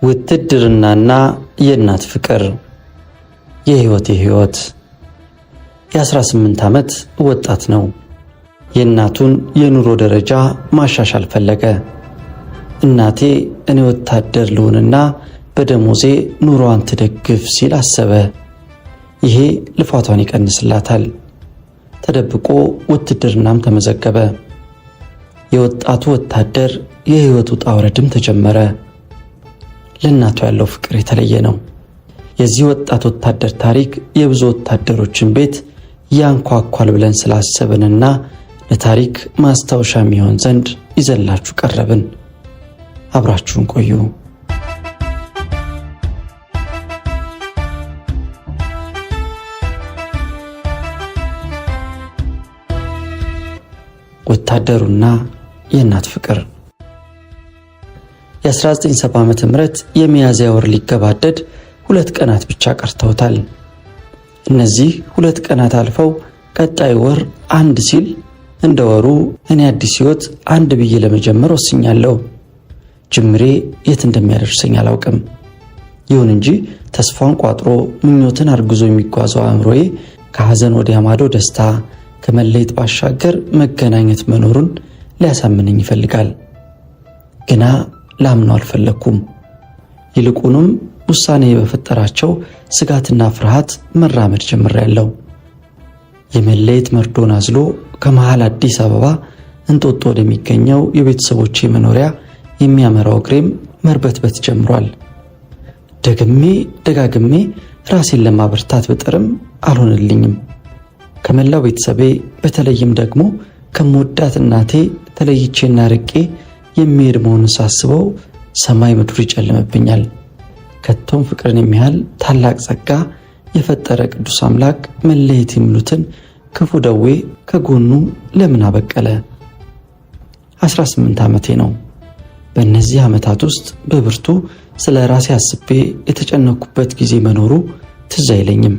ውትድርናና የእናት ፍቅር። የህይወት የ18 ዓመት ወጣት ነው። የእናቱን የኑሮ ደረጃ ማሻሻል ፈለገ። እናቴ እኔ ወታደር ልሆንና በደሞዜ ኑሮዋን ትደግፍ ሲል አሰበ። ይሄ ልፋቷን ይቀንስላታል። ተደብቆ ውትድርናም ተመዘገበ። የወጣቱ ወታደር የህይወት ውጣ ውረድም ተጀመረ። ለእናቱ ያለው ፍቅር የተለየ ነው። የዚህ ወጣት ወታደር ታሪክ የብዙ ወታደሮችን ቤት ያንኳኳል ብለን ስላሰብንና ለታሪክ ማስታወሻ የሚሆን ዘንድ ይዘላችሁ ቀረብን። አብራችሁን ቆዩ። ወታደሩና የእናት ፍቅር። የ1970 ዓመተ ምህረት የሚያዝያ ወር ሊገባደድ 2 ቀናት ብቻ ቀርተውታል። እነዚህ 2 ቀናት አልፈው ቀጣይ ወር 1 ሲል እንደ ወሩ እኔ አዲስ ህይወት 1 ብዬ ለመጀመር ወስኛለሁ። ጅምሬ የት እንደሚያደርሰኝ አላውቅም። ይሁን እንጂ ተስፋን ቋጥሮ ምኞትን አርግዞ የሚጓዘው አእምሮዬ ከሐዘን ወዲያ ማዶ ደስታ፣ ከመለየት ባሻገር መገናኘት መኖሩን ሊያሳምነኝ ይፈልጋል። ግና ላምነው አልፈለኩም። ይልቁንም ውሳኔ በፈጠራቸው ስጋትና ፍርሃት መራመድ ጀምሬያለሁ። የመለየት መርዶን አዝሎ ከመሃል አዲስ አበባ እንጦጦ ወደሚገኘው የቤተሰቦቼ መኖሪያ የሚያመራው እግሬም መርበትበት ጀምሯል። ደጋግሜ ራሴን ለማበርታት ብጥርም አልሆነልኝም። ከመላው ቤተሰቤ በተለይም ደግሞ ከምወዳት እናቴ ተለይቼና ርቄ የሚሄድ መሆኑን ሳስበው ሰማይ ምድሩ ይጨልምብኛል። ከቶም ፍቅርን የሚያህል ታላቅ ጸጋ የፈጠረ ቅዱስ አምላክ መለየት የሚሉትን ክፉ ደዌ ከጎኑ ለምን አበቀለ? 18 ዓመቴ ነው። በእነዚህ ዓመታት ውስጥ በብርቱ ስለ ራሴ አስቤ የተጨነኩበት ጊዜ መኖሩ ትዝ አይለኝም።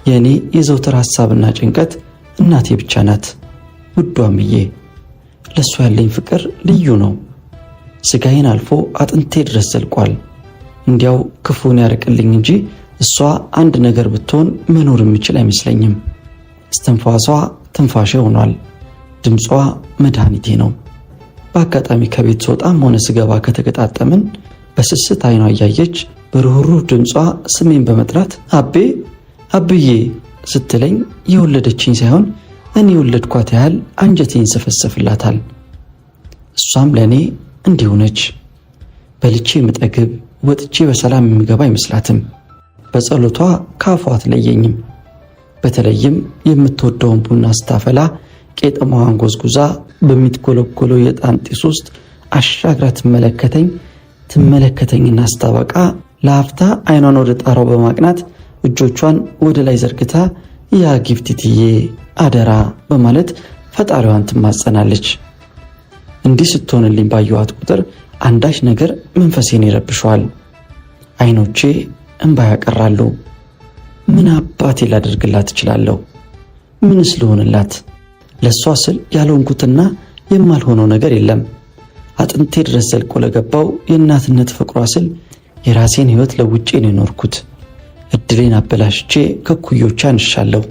የእኔ የዘውትር ሐሳብና ጭንቀት እናቴ ብቻ ናት። ውዷምዬ፣ ለእሷ ያለኝ ፍቅር ልዩ ነው። ስጋዬን አልፎ አጥንቴ ድረስ ዘልቋል። እንዲያው ክፉን ያርቅልኝ እንጂ እሷ አንድ ነገር ብትሆን መኖር የምችል አይመስለኝም። እስትንፋሷ ትንፋሼ ሆኗል። ድምጿ መድኃኒቴ ነው። በአጋጣሚ ከቤት ስወጣም ሆነ ስገባ ከተገጣጠምን በስስት አይኗ እያየች በርኅሩህ ድምጿ ስሜን በመጥራት አብዬ ስትለኝ የወለደችኝ ሳይሆን እኔ የወለድኳት ያህል አንጀቴን ሰፈሰፍላታል። እሷም ለእኔ እንዲሁ ነች። በልቼ የምጠግብ ወጥቼ በሰላም የምገባ አይመስላትም። በጸሎቷ ካፏ አትለየኝም። በተለይም የምትወደውን ቡና ስታፈላ ቄጠማዋን ጎዝጉዛ በሚትኮለኮለው የዕጣን ጢስ ውስጥ አሻግራ ትመለከተኝና ስታበቃ ለአፍታ አይኗን ወደ ጣራው በማቅናት እጆቿን ወደ ላይ ዘርግታ ያ ጊፍቲትዬ አደራ በማለት ፈጣሪዋን ትማጸናለች። እንዲህ ስትሆንልኝ ባየኋት ቁጥር አንዳች ነገር መንፈሴን ይረብሸዋል። አይኖቼ እንባ ያቀራሉ። ምን አባቴ ላደርግላት እችላለሁ? ምንስ ልሆንላት? ለሷ ስል ያልሆንኩትና የማልሆነው ነገር የለም። አጥንቴ ድረስ ዘልቆ ለገባው የእናትነት ፍቅሯ ስል የራሴን ሕይወት ለውጬ ነው የኖርኩት። እድሌን አበላሽቼ ከኩዮቿ አንሻለሁ።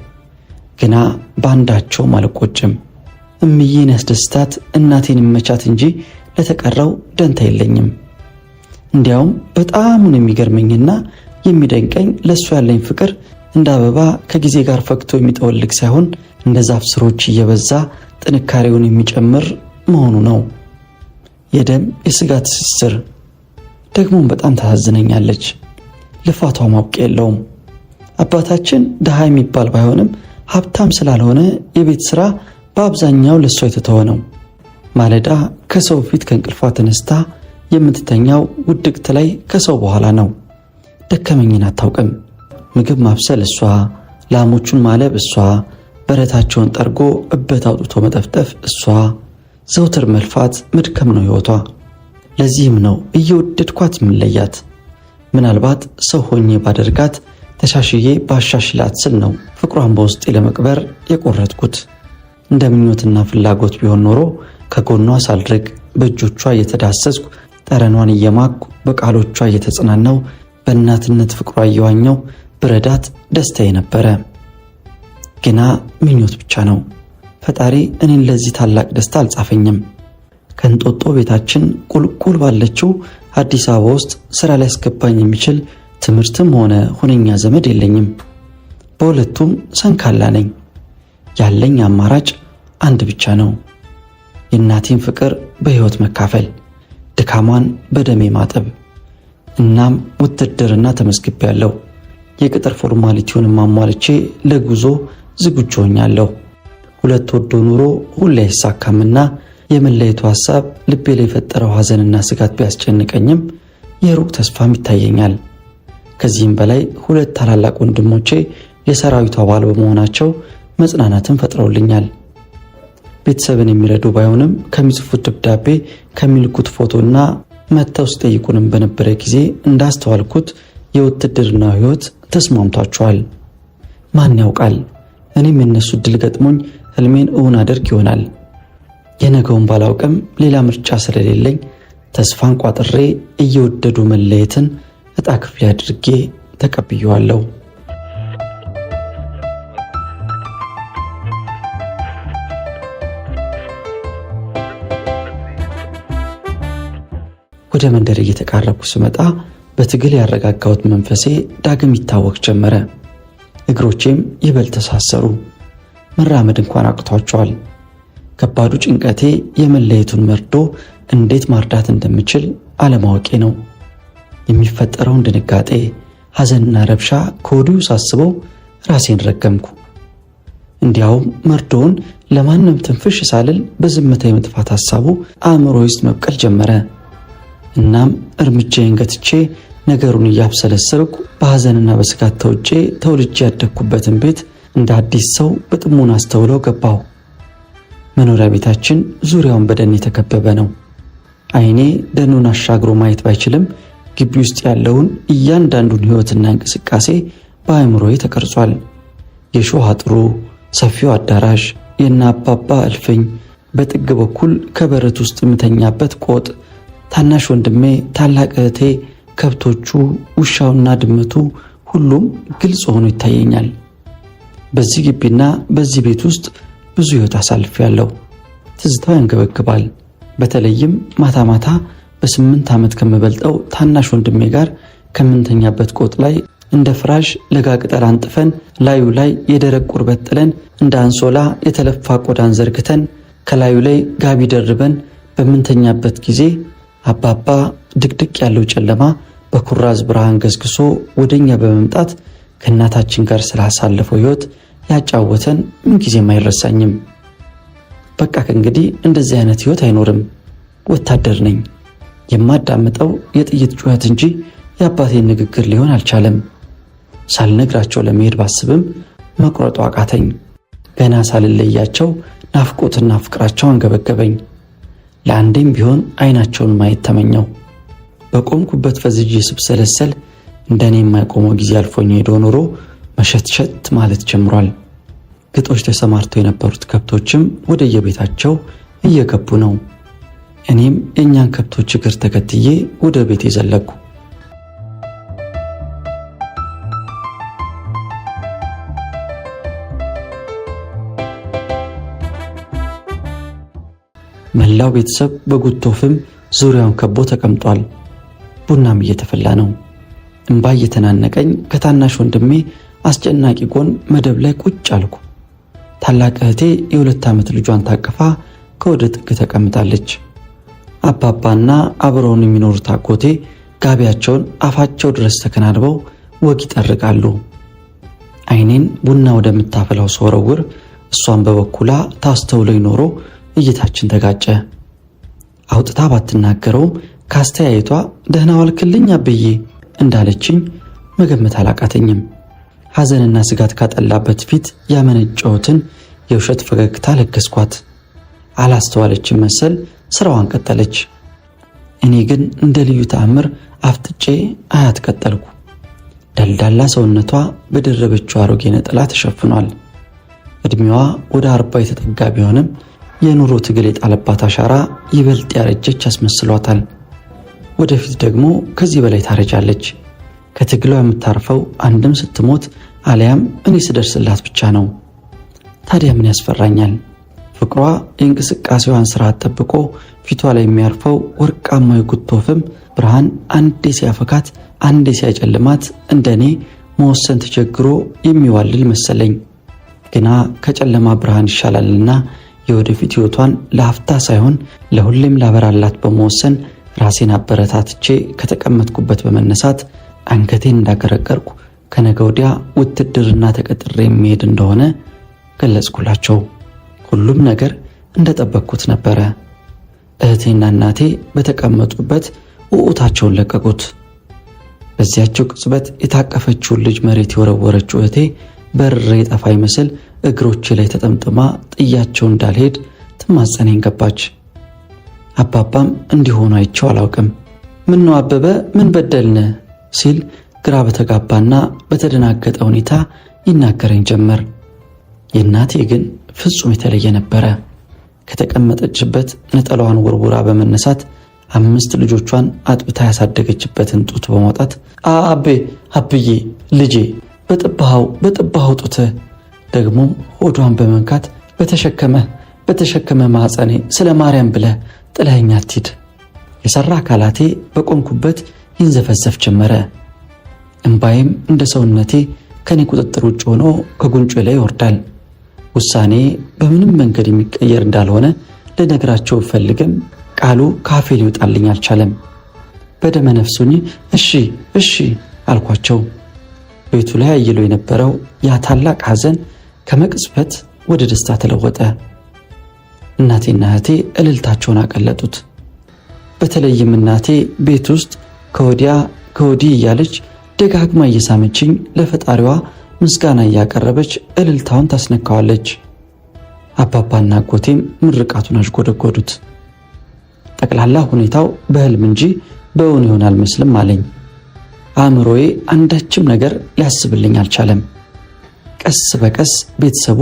ግና በአንዳቸውም አልቆጭም። እምዬን ያስደስታት እናቴን መቻት እንጂ ለተቀረው ደንታ የለኝም። እንዲያውም በጣሙን የሚገርመኝና የሚደንቀኝ ለእሱ ያለኝ ፍቅር እንደ አበባ ከጊዜ ጋር ፈክቶ የሚጠወልግ ሳይሆን እንደ ዛፍ ስሮች እየበዛ ጥንካሬውን የሚጨምር መሆኑ ነው። የደም የሥጋ ትስስር። ደግሞም በጣም ታሳዝነኛለች። ልፋቷ ማብቂያ የለውም። አባታችን ድሃ የሚባል ባይሆንም ሀብታም ስላልሆነ የቤት ሥራ በአብዛኛው ለእሷ የተተወ ነው። ማለዳ ከሰው ፊት ከእንቅልፏ ተነስታ የምትተኛው ውድቅት ላይ ከሰው በኋላ ነው። ደከመኝን አታውቅም። ምግብ ማብሰል እሷ፣ ላሞቹን ማለብ እሷ፣ በረታቸውን ጠርጎ እበት አውጥቶ መጠፍጠፍ እሷ። ዘውትር መልፋት መድከም ነው ሕይወቷ። ለዚህም ነው እየወደድኳት የምለያት። ምናልባት ሰው ሆኜ ባደርጋት ተሻሽዬ ባሻሽላት ስል ነው ፍቅሯን በውስጤ ለመቅበር የቆረጥኩት። እንደ ምኞትና ፍላጎት ቢሆን ኖሮ ከጎኗ ሳልርቅ በእጆቿ እየተዳሰስኩ ጠረኗን እየማኩ በቃሎቿ እየተጽናናው በእናትነት ፍቅሯ እየዋኘው ብረዳት ደስታዬ ነበረ። ግና ምኞት ብቻ ነው። ፈጣሪ እኔን ለዚህ ታላቅ ደስታ አልጻፈኝም። ከእንጦጦ ቤታችን ቁልቁል ባለችው አዲስ አበባ ውስጥ ስራ ሊያስገባኝ የሚችል ትምህርትም ሆነ ሁነኛ ዘመድ የለኝም። በሁለቱም ሰንካላ ነኝ። ያለኝ አማራጭ አንድ ብቻ ነው፣ የእናቴን ፍቅር በሕይወት መካፈል፣ ድካሟን በደሜ ማጠብ። እናም ውትድርና ተመዝግቤያለሁ። የቅጥር ፎርማሊቲውን ማሟልቼ ለጉዞ ዝግጁ ሆኛለሁ። ሁለት ወዶ ኑሮ ሁሌ አይሳካምና የመለየቱ ሐሳብ ልቤ ላይ የፈጠረው ሐዘንና ስጋት ቢያስጨንቀኝም የሩቅ ተስፋም ይታየኛል። ከዚህም በላይ ሁለት ታላላቅ ወንድሞቼ የሰራዊቱ አባል በመሆናቸው መጽናናትን ፈጥረውልኛል። ቤተሰብን የሚረዱ ባይሆንም ከሚጽፉት ደብዳቤ ከሚልኩት ፎቶና መጥተው ሲጠይቁንም በነበረ ጊዜ እንዳስተዋልኩት የውትድርና ሕይወት ተስማምቷቸዋል። ማን ያውቃል፣ እኔም የነሱ ድል ገጥሞኝ ህልሜን እውን አደርግ ይሆናል። የነገውን ባላውቅም ሌላ ምርጫ ስለሌለኝ ተስፋን ቋጥሬ እየወደዱ መለየትን ዕጣ ክፍሌ አድርጌ ተቀብየዋለሁ። ወደ መንደር እየተቃረብኩ ስመጣ በትግል ያረጋጋሁት መንፈሴ ዳግም ይታወክ ጀመረ። እግሮቼም ይበልጥ ተሳሰሩ። መራመድ እንኳን አቅቷቸዋል። ከባዱ ጭንቀቴ የመለየቱን መርዶ እንዴት ማርዳት እንደምችል አለማወቄ ነው። የሚፈጠረውን ድንጋጤ፣ ሐዘንና ረብሻ ከወዲሁ ሳስበው ራሴን ረገምኩ። እንዲያውም መርዶውን ለማንም ትንፍሽ ሳልል በዝምታ የመጥፋት ሐሳቡ አእምሮ ውስጥ መብቀል ጀመረ። እናም እርምጃዬን ገትቼ ነገሩን እያብሰለሰልኩ በሐዘንና በስጋት ተውጬ ተወልጄ ያደግኩበትን ቤት እንደ አዲስ ሰው በጥሞና አስተውለው ገባሁ። መኖሪያ ቤታችን ዙሪያውን በደን የተከበበ ነው። ዓይኔ ደኑን አሻግሮ ማየት ባይችልም ግቢ ውስጥ ያለውን እያንዳንዱን ሕይወትና እንቅስቃሴ በአእምሮዬ ተቀርጿል። የሾህ አጥሩ፣ ሰፊው አዳራሽ፣ የእነ አባባ እልፍኝ፣ በጥግ በኩል ከበረት ውስጥ የምተኛበት ቆጥ፣ ታናሽ ወንድሜ፣ ታላቅ እህቴ፣ ከብቶቹ፣ ውሻውና ድመቱ፣ ሁሉም ግልጽ ሆኖ ይታየኛል። በዚህ ግቢና በዚህ ቤት ውስጥ ብዙ ሕይወት አሳልፌያለሁ። ትዝታው ያንገበግባል። በተለይም ማታ ማታ በ8 ዓመት ከምበልጠው ታናሽ ወንድሜ ጋር ከምንተኛበት ቆጥ ላይ እንደ ፍራሽ ለጋ ቅጠል አንጥፈን ላዩ ላይ የደረቅ ቁርበት ጥለን እንደ አንሶላ የተለፋ ቆዳን ዘርግተን ከላዩ ላይ ጋቢ ደርበን በምንተኛበት ጊዜ አባባ ድቅድቅ ያለው ጨለማ በኩራዝ ብርሃን ገስግሶ ወደኛ በመምጣት ከእናታችን ጋር ስላሳለፈው ሕይወት ያጫወተን ምንጊዜም አይረሳኝም። በቃ ከእንግዲህ እንደዚህ አይነት ሕይወት አይኖርም። ወታደር ነኝ። የማዳምጠው የጥይት ጩኸት እንጂ የአባቴን ንግግር ሊሆን አልቻለም። ሳልነግራቸው ለመሄድ ባስብም መቁረጡ አቃተኝ። ገና ሳልለያቸው ናፍቆትና ፍቅራቸው አንገበገበኝ። ለአንዴም ቢሆን አይናቸውን ማየት ተመኘው። በቆምኩበት ፈዝጄ ስብሰለሰል እንደኔ የማይቆመው ጊዜ አልፎኝ ሄዶ ኖሮ መሸትሸት ማለት ጀምሯል። ግጦሽ ተሰማርተው የነበሩት ከብቶችም ወደ የቤታቸው እየገቡ ነው። እኔም የእኛን ከብቶች እግር ተከትዬ ወደ ቤት ዘለኩ። መላው ቤተሰብ በጉቶ ፍም ዙሪያውን ከቦ ተቀምጧል። ቡናም እየተፈላ ነው። እንባ እየተናነቀኝ ከታናሽ ወንድሜ አስጨናቂ ጎን መደብ ላይ ቁጭ አልኩ። ታላቅ እህቴ የ2 ዓመት ልጇን ታቅፋ ከወደ ጥግ ተቀምጣለች። አባባና አብረውን የሚኖሩት አጎቴ ጋቢያቸውን አፋቸው ድረስ ተከናንበው ወግ ይጠርቃሉ። ዓይኔን ቡና ወደምታፈላው ስወረውር እሷን በበኩላ ታስተውለኝ ኖሮ እይታችን ተጋጨ። አውጥታ ባትናገረውም ካስተያየቷ ደህና ዋልክልኝ አብዬ እንዳለችኝ መገመት አላቃተኝም። ሐዘንና ስጋት ካጠላበት ፊት ያመነጨሁትን የውሸት ፈገግታ ለገስኳት። አላስተዋለችም መሰል ስራዋን ቀጠለች። እኔ ግን እንደ ልዩ ተአምር አፍጥጬ አያት ቀጠልኩ። ደልዳላ ሰውነቷ በደረበችው አሮጌ ነጠላ ተሸፍኗል። እድሜዋ ወደ 40 የተጠጋ ቢሆንም የኑሮ ትግል የጣለባት አሻራ ይበልጥ ያረጀች ያስመስሏታል። ወደፊት ደግሞ ከዚህ በላይ ታረጃለች። ከትግሏ የምታርፈው አንድም ስትሞት አሊያም እኔ ስደርስላት ብቻ ነው። ታዲያ ምን ያስፈራኛል? ፍቅሯ የእንቅስቃሴዋን ስርዓት ጠብቆ ፊቷ ላይ የሚያርፈው ወርቃማው የጉቶ ፍም ብርሃን አንዴ ሲያፈካት አንዴ ሲያጨልማት እንደኔ መወሰን ተቸግሮ የሚዋልል መሰለኝ። ግና ከጨለማ ብርሃን ይሻላልና የወደፊት ሕይወቷን ለአፍታ ሳይሆን ለሁሌም ላበራላት በመወሰን ራሴን አበረታትቼ ከተቀመጥኩበት በመነሳት አንገቴን እንዳገረቀርኩ ከነገ ወዲያ ውትድርና ተቀጥሬ የሚሄድ እንደሆነ ገለጽኩላቸው። ሁሉም ነገር እንደጠበቅኩት ነበረ። እህቴና እናቴ በተቀመጡበት ውዑታቸውን ለቀቁት። በዚያቸው ቅጽበት የታቀፈችውን ልጅ መሬት የወረወረችው እህቴ በርሬ ጠፋ ይመስል እግሮቼ ላይ ተጠምጥማ ጥያቸው እንዳልሄድ ትማጸነኝ ገባች። አባባም እንዲሆኑ አይቼው አላውቅም። ምን ነው አበበ፣ ምን በደልነ ሲል ግራ በተጋባና በተደናገጠ ሁኔታ ይናገረኝ ጀመር። የእናቴ ግን ፍጹም የተለየ ነበረ። ከተቀመጠችበት ነጠላዋን ወርውራ በመነሳት 5 ልጆቿን አጥብታ ያሳደገችበትን ጡት በማውጣት አብዬ ልጄ በጥባኸው ጡትህ፣ ደግሞ ሆዷን በመንካት በተሸከመ ማዕፀኔ ስለ ማርያም ብለህ ጥለኸኝ አትሂድ። የሰራ አካላቴ በቆምኩበት ይንዘፈዘፍ ጀመረ። እምባዬም እንደ ሰውነቴ ከኔ ቁጥጥር ውጭ ሆኖ ከጉንጮ ላይ ይወርዳል። ውሳኔ በምንም መንገድ የሚቀየር እንዳልሆነ ልነግራቸው ፈልግም ቃሉ ካፌ ሊወጣልኝ አልቻለም። በደመ ነፍሱኝ እሺ አልኳቸው። ቤቱ ላይ አይሎ የነበረው ያ ታላቅ ሐዘን ከመቅጽበት ወደ ደስታ ተለወጠ። እናቴና እህቴ እልልታቸውን አቀለጡት። በተለይም እናቴ ቤት ውስጥ ከወዲያ ከወዲህ እያለች ደጋግማ እየሳመችኝ ለፈጣሪዋ ምስጋና እያቀረበች እልልታውን ታስነካዋለች። አባባና አጎቴም ምርቃቱን አሽጎደጎዱት። ጠቅላላ ሁኔታው በህልም እንጂ በእውን ይሆናል መስልም አለኝ። አእምሮዬ አንዳችም ነገር ሊያስብልኝ አልቻለም። ቀስ በቀስ ቤተሰቡ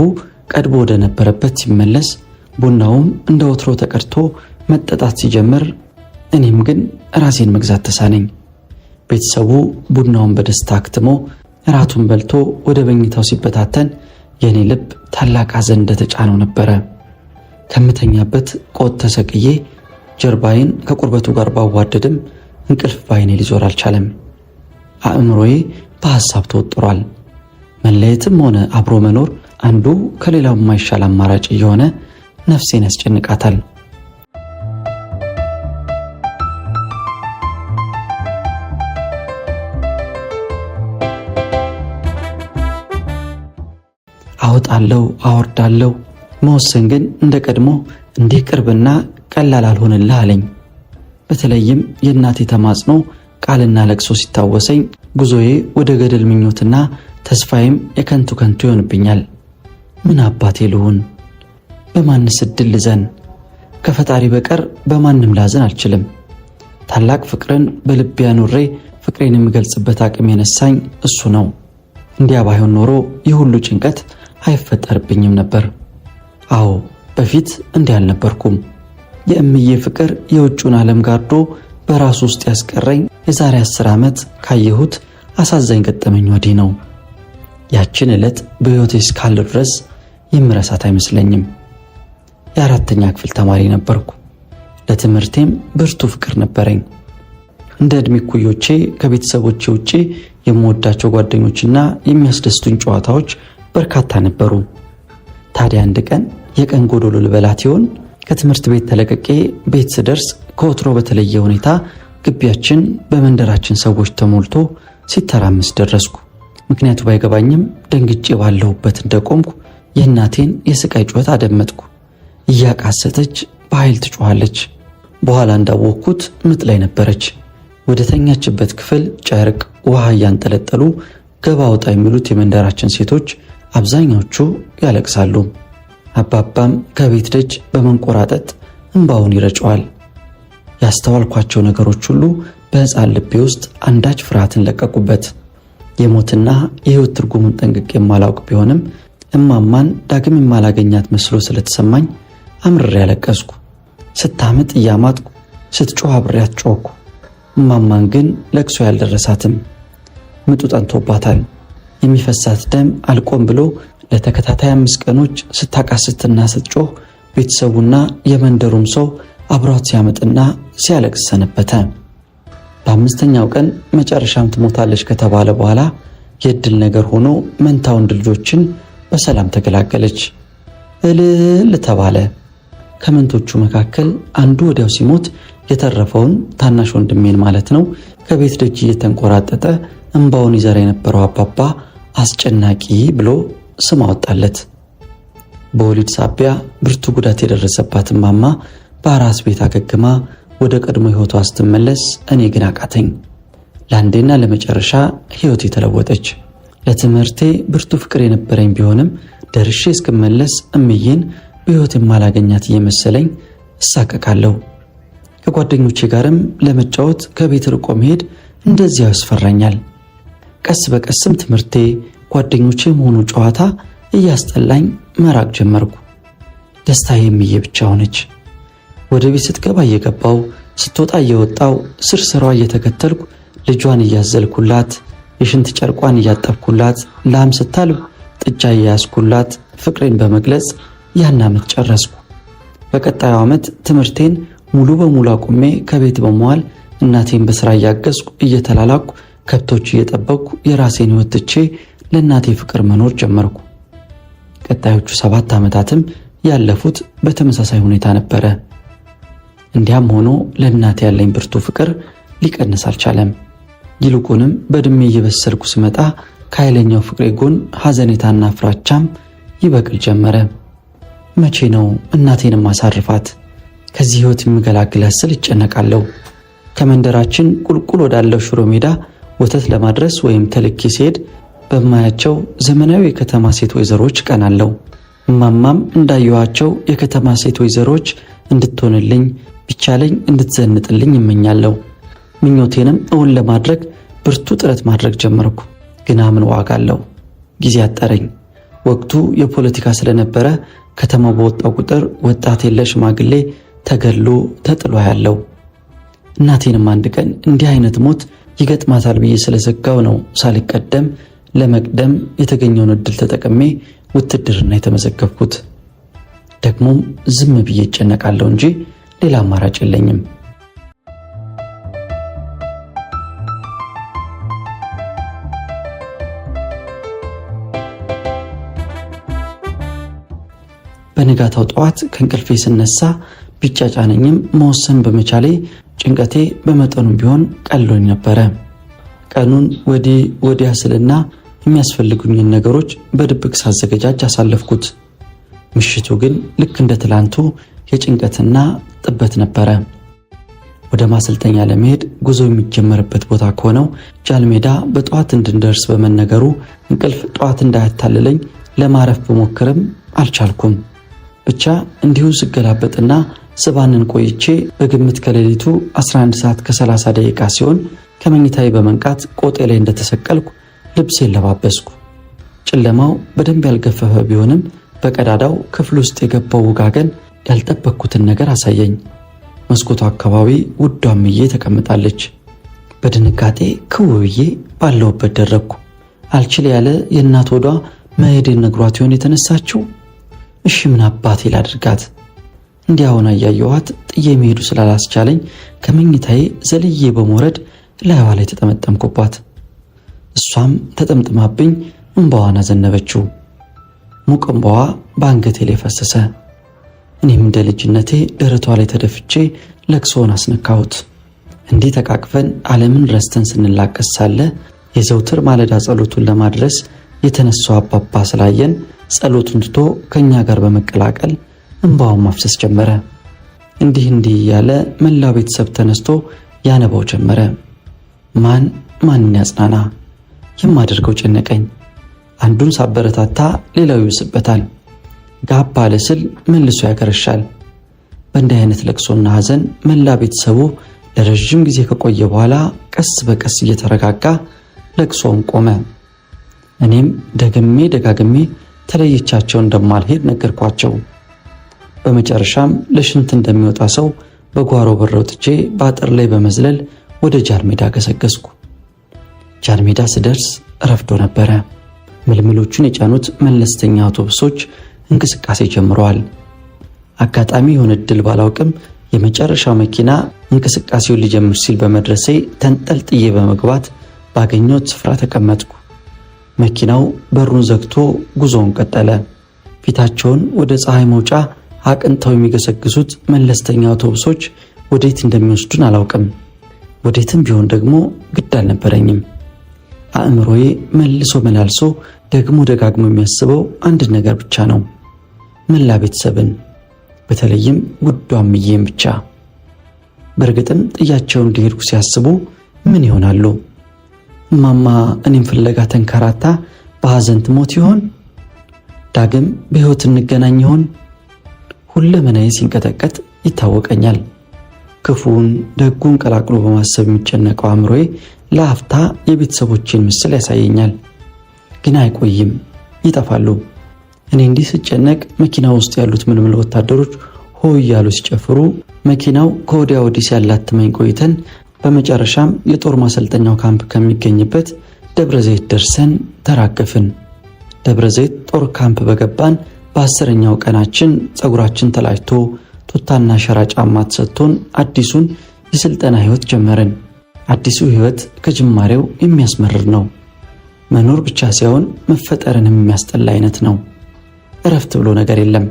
ቀድሞ ወደ ነበረበት ሲመለስ፣ ቡናውም እንደ ወትሮ ተቀድቶ መጠጣት ሲጀምር፣ እኔም ግን ራሴን መግዛት ተሳነኝ። ቤተሰቡ ቡናውን በደስታ አክትሞ እራቱን በልቶ ወደ መኝታው ሲበታተን የኔ ልብ ታላቅ ሐዘን እንደተጫነው ነበረ። ከምተኛበት ቆጥ ተሰቅዬ ጀርባዬን ከቁርበቱ ጋር ባዋደድም እንቅልፍ ባይኔ ሊዞር አልቻለም። አእምሮዬ በሐሳብ ተወጥሯል። መለየትም ሆነ አብሮ መኖር አንዱ ከሌላው የማይሻል አማራጭ እየሆነ ነፍሴን ያስጨንቃታል። አወጣለሁ አወርዳለሁ፣ መወሰን ግን እንደ ቀድሞ እንዲህ ቅርብና ቀላል አልሆንልህ አለኝ። በተለይም የእናቴ ተማጽኖ ቃልና ለቅሶ ሲታወሰኝ ጉዞዬ ወደ ገደል ምኞትና ተስፋዬም የከንቱ ይሆንብኛል። ምን አባቴ ልሁን? በማንስ ዕድል ልዘን? ከፈጣሪ በቀር በማንም ላዘን አልችልም። ታላቅ ፍቅርን በልቤ አኑሬ ፍቅሬን የምገልጽበት አቅም የነሳኝ እሱ ነው። እንዲያ ባይሆን ኖሮ ይህ ሁሉ ጭንቀት አይፈጠርብኝም ነበር። አዎ በፊት እንዲህ አልነበርኩም። የእምዬ ፍቅር የውጭውን ዓለም ጋርዶ በራሱ ውስጥ ያስቀረኝ የዛሬ 10 ዓመት ካየሁት አሳዛኝ ገጠመኝ ወዲህ ነው። ያችን ዕለት በሕይወቴ እስካለ ድረስ የምረሳት አይመስለኝም። የ4ኛ ክፍል ተማሪ ነበርኩ። ለትምህርቴም ብርቱ ፍቅር ነበረኝ። እንደ ዕድሜ እኩዮቼ ከቤተሰቦቼ ውጪ የምወዳቸው ጓደኞችና የሚያስደስቱኝ ጨዋታዎች በርካታ ነበሩ። ታዲያ አንድ ቀን የቀን ጎዶሎ ልበላት ይሆን? ከትምህርት ቤት ተለቅቄ ቤት ስደርስ ከወትሮ በተለየ ሁኔታ ግቢያችን በመንደራችን ሰዎች ተሞልቶ ሲተራመስ ደረስኩ። ምክንያቱ ባይገባኝም ደንግጬ ባለሁበት እንደቆምኩ የእናቴን የስቃይ ጩኸት አደመጥኩ። እያቃሰተች በኃይል ትጮኻለች። በኋላ እንዳወቅኩት ምጥ ላይ ነበረች። ወደ ተኛችበት ክፍል ጨርቅ፣ ውሃ እያንጠለጠሉ ገባ ወጣ የሚሉት የመንደራችን ሴቶች አብዛኛዎቹ ያለቅሳሉ። አባባም ከቤት ደጅ በመንቆራጠጥ እንባውን ይረጨዋል። ያስተዋልኳቸው ነገሮች ሁሉ በሕፃን ልቤ ውስጥ አንዳች ፍርሃትን ለቀቁበት። የሞትና የሕይወት ትርጉሙን ጠንቅቄ የማላውቅ ቢሆንም እማማን ዳግም የማላገኛት መስሎ ስለተሰማኝ አምርሬ ያለቀስኩ። ስታምጥ እያማጥኩ፣ ስትጮህ አብሬያት ጮኽኩ። እማማን ግን ለቅሶ ያልደረሳትም። ምጡ ጠንቶባታል። የሚፈሳት ደም አልቆም ብሎ ለተከታታይ 5 ቀኖች ስታቃስትና ስትጮህ ቤተሰቡና የመንደሩም ሰው አብሯት ሲያመጥና ሲያለቅስ ሰነበተ። በ5ኛው ቀን መጨረሻም ትሞታለች ከተባለ በኋላ የእድል ነገር ሆኖ መንታ ወንድ ልጆችን በሰላም ተገላገለች። እልል ተባለ። ከመንቶቹ መካከል አንዱ ወዲያው ሲሞት የተረፈውን ታናሽ ወንድሜን ማለት ነው ከቤት ደጅ እየተንቆራጠጠ እንባውን ይዘራ የነበረው አባባ አስጨናቂ ብሎ ስም አወጣለት። በወሊድ ሳቢያ ብርቱ ጉዳት የደረሰባት እማማ በአራስ ቤት አገግማ ወደ ቀድሞ ሕይወቷ ስትመለስ እኔ ግን አቃተኝ። ለአንዴና ለመጨረሻ ሕይወቴ ተለወጠች። ለትምህርቴ ብርቱ ፍቅር የነበረኝ ቢሆንም ደርሼ እስክመለስ እምዬን በሕይወት የማላገኛት እየመሰለኝ እሳቀቃለሁ። ከጓደኞቼ ጋርም ለመጫወት ከቤት ርቆ መሄድ እንደዚያው ያስፈራኛል። ቀስ በቀስም ትምህርቴ፣ ጓደኞቼ መሆኑ ጨዋታ እያስጠላኝ መራቅ ጀመርኩ። ደስታዬ እምዬ ብቻ ሆነች። ወደ ቤት ስትገባ እየገባው ስትወጣ እየወጣው ስርስሯ እየተከተልኩ ልጇን እያዘልኩላት የሽንት ጨርቋን እያጠብኩላት ላም ስታልብ ጥጃ እያያዝኩላት ፍቅሬን በመግለጽ ያን ዓመት ጨረስኩ። በቀጣዩ ዓመት ትምህርቴን ሙሉ በሙሉ አቁሜ ከቤት በመዋል እናቴን በሥራ እያገዝኩ እየተላላኩ ከብቶች እየጠበቅኩ የራሴን ሕይወት ትቼ ለእናቴ ፍቅር መኖር ጀመርኩ። ቀጣዮቹ 7 ዓመታትም ያለፉት በተመሳሳይ ሁኔታ ነበረ። እንዲያም ሆኖ ለእናቴ ያለኝ ብርቱ ፍቅር ሊቀንስ አልቻለም። ይልቁንም በዕድሜ እየበሰልኩ ስመጣ ከኃይለኛው ፍቅሬ ጎን ሐዘኔታና ፍራቻም ይበቅል ጀመረ። መቼ ነው እናቴን ማሳርፋት? ከዚህ ሕይወት የሚገላግላት ስል ይጨነቃለሁ። ከመንደራችን ቁልቁል ወዳለው ሽሮ ሜዳ ወተት ለማድረስ ወይም ተልኬ ሲሄድ በማያቸው ዘመናዊ የከተማ ሴት ወይዘሮች ቀናለሁ። እማማም እንዳየኋቸው የከተማ ሴት ወይዘሮች እንድትሆንልኝ ቢቻለኝ እንድትዘንጥልኝ እመኛለሁ። ምኞቴንም እውን ለማድረግ ብርቱ ጥረት ማድረግ ጀመርኩ። ግና ምን ዋጋ አለው? ጊዜ አጠረኝ። ወቅቱ የፖለቲካ ስለነበረ ከተማው በወጣው ቁጥር ወጣት የለ ሽማግሌ ተገሎ ተጥሎ ያለው። እናቴንም አንድ ቀን እንዲህ አይነት ሞት ይገጥማታል ብዬ ስለሰጋው ነው ሳልቀደም ለመቅደም የተገኘውን እድል ተጠቅሜ ውትድርና የተመዘገብኩት። ደግሞም ዝም ብዬ እጨነቃለሁ እንጂ ሌላ አማራጭ የለኝም። በንጋታው ጠዋት ከእንቅልፌ ስነሳ ቢጫጫነኝም መወሰን በመቻሌ ጭንቀቴ በመጠኑም ቢሆን ቀሎኝ ነበረ። ቀኑን ወዲህ ወዲያ ስልና የሚያስፈልጉኝን ነገሮች በድብቅ ሳዘገጃጅ አሳለፍኩት። ምሽቱ ግን ልክ እንደ ትላንቱ የጭንቀትና ጥበት ነበረ። ወደ ማሰልጠኛ ለመሄድ ጉዞ የሚጀመርበት ቦታ ከሆነው ጃልሜዳ በጠዋት እንድንደርስ በመነገሩ እንቅልፍ ጠዋት እንዳያታልለኝ ለማረፍ በሞክርም አልቻልኩም። ብቻ እንዲሁ ስገላበጥና ስባንን ቆይቼ በግምት ከሌሊቱ 11 ሰዓት ከ30 ደቂቃ ሲሆን ከመኝታዬ በመንቃት ቆጤ ላይ እንደተሰቀልኩ ልብሴን ለባበስኩ። ጨለማው በደንብ ያልገፈፈ ቢሆንም በቀዳዳው ክፍል ውስጥ የገባው ውጋገን ያልጠበቅኩትን ነገር አሳየኝ። መስኮቱ አካባቢ ውዷ እምዬ ተቀምጣለች። በድንጋጤ ክው ብዬ ባለሁበት ደረግኩ። አልችል ያለ የእናት ወዷ መሄዴን ነግሯት ይሆን የተነሳችው? እሺ ምን አባቴ ላድርጋት? እንዲያውና እያየኋት ጥዬ መሄዱ ስላላስቻለኝ ከመኝታዬ ዘልዬ በመውረድ ላይዋ ላይ ተጠመጠምኩባት። እሷም ተጠምጥማብኝ እንባዋን አዘነበችው። ሙቅ እንባዋ በአንገቴ ላይ ፈሰሰ። እኔም እንደ ልጅነቴ ደረቷ ላይ ተደፍቼ ለቅሶውን አስነካሁት። እንዲህ ተቃቅፈን ዓለምን ረስተን ስንላቀስ ሳለ የዘውትር ማለዳ ጸሎቱን ለማድረስ የተነሳው አባባ ስላየን ጸሎቱን ትቶ ከኛ ጋር በመቀላቀል እንባውን ማፍሰስ ጀመረ። እንዲህ እያለ መላው ቤተሰብ ተነስቶ ያነባው ጀመረ። ማንን ያጽናና? የማደርገው ጨነቀኝ። አንዱን ሳበረታታ ሌላው ይውስበታል። ጋብ አለ ስል መልሶ ያገረሻል። በእንዲህ አይነት ለቅሶና ሐዘን መላ ቤተሰቡ ለረጅም ጊዜ ከቆየ በኋላ ቀስ በቀስ እየተረጋጋ ለቅሶውን ቆመ። እኔም ደጋግሜ ተለይቻቸው እንደማልሄድ ነገርኳቸው። በመጨረሻም ለሽንት እንደሚወጣ ሰው በጓሮ በር ወጥቼ በአጥር ላይ በመዝለል ወደ ጃርሜዳ ገሰገስኩ። ጃርሜዳ ስደርስ ረፍዶ ነበረ። ምልምሎቹን የጫኑት መለስተኛ አውቶቡሶች እንቅስቃሴ ጀምረዋል። አጋጣሚ የሆነ እድል ባላውቅም የመጨረሻው መኪና እንቅስቃሴውን ሊጀምር ሲል በመድረሴ ተንጠልጥዬ በመግባት ባገኘሁት ስፍራ ተቀመጥኩ። መኪናው በሩን ዘግቶ ጉዞውን ቀጠለ። ፊታቸውን ወደ ፀሐይ መውጫ አቅንተው የሚገሰግሱት መለስተኛ አውቶቡሶች ወዴት እንደሚወስዱን አላውቅም። ወዴትም ቢሆን ደግሞ ግድ አልነበረኝም። አእምሮዬ መልሶ መላልሶ ደግሞ ደጋግሞ የሚያስበው አንድ ነገር ብቻ ነው፣ መላ ቤተሰብን፣ በተለይም ውዷ እምዬን ብቻ። በእርግጥም ጥያቸውን እንዲሄድኩ ሲያስቡ ምን ይሆናሉ? እማማ እኔም ፍለጋ ተንከራታ በሐዘን ትሞት ይሆን? ዳግም በሕይወት እንገናኝ ይሆን? ሁለመናዬ ሲንቀጠቀጥ ይታወቀኛል። ክፉን ደጉን ቀላቅሎ በማሰብ የሚጨነቀው አእምሮዬ ለአፍታ የቤተሰቦቼን ምስል ያሳየኛል። ግን አይቆይም፣ ይጠፋሉ። እኔ እንዲህ ስጨነቅ መኪና ውስጥ ያሉት ምልምል ወታደሮች ሆይ እያሉ ሲጨፍሩ መኪናው ከወዲያ ወዲህ ሲያላትመኝ ቆይተን በመጨረሻም የጦር ማሰልጠኛው ካምፕ ከሚገኝበት ደብረ ዘይት ደርሰን ተራገፍን። ደብረ ዘይት ጦር ካምፕ በገባን በ10ኛው ቀናችን ፀጉራችን ተላጭቶ ቱታና ሸራ ጫማ ተሰጥቶን አዲሱን የስልጠና ህይወት ጀመርን። አዲሱ ህይወት ከጅማሬው የሚያስመርር ነው። መኖር ብቻ ሳይሆን መፈጠርንም የሚያስጠላ አይነት ነው። እረፍት ብሎ ነገር የለም።